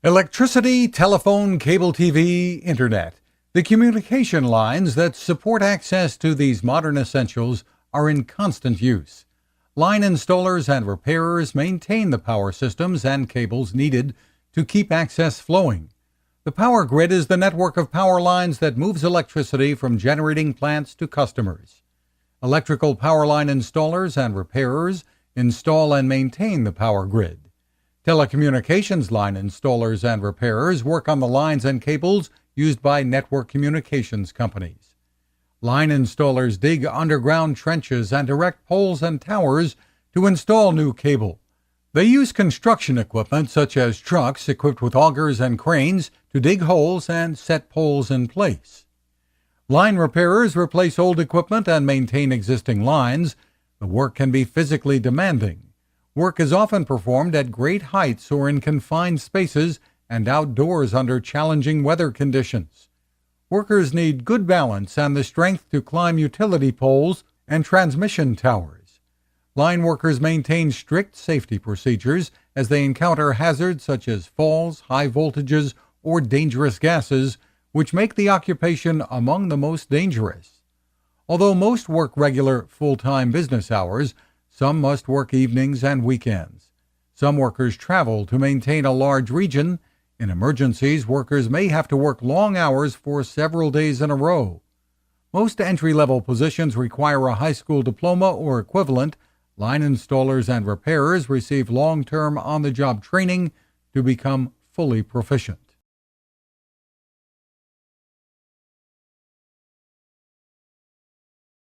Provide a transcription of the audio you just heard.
Electricity, telephone, cable TV, internet. The communication lines that support access to these modern essentials are in constant use. Line installers and repairers maintain the power systems and cables needed to keep access flowing. The power grid is the network of power lines that moves electricity from generating plants to customers. Electrical power line installers and repairers install and maintain the power grid. Telecommunications line installers and repairers work on the lines and cables used by network communications companies. Line installers dig underground trenches and erect poles and towers to install new cable. They use construction equipment such as trucks equipped with augers and cranes to dig holes and set poles in place. Line repairers replace old equipment and maintain existing lines. The work can be physically demanding. Work is often performed at great heights or in confined spaces and outdoors under challenging weather conditions. Workers need good balance and the strength to climb utility poles and transmission towers. Line workers maintain strict safety procedures as they encounter hazards such as falls, high voltages, or dangerous gases, which make the occupation among the most dangerous. Although most work regular full-time business hours, some must work evenings and weekends. Some workers travel to maintain a large region. In emergencies, workers may have to work long hours for several days in a row. Most entry-level positions require a high school diploma or equivalent. Line installers and repairers receive long-term on-the-job training to become fully proficient.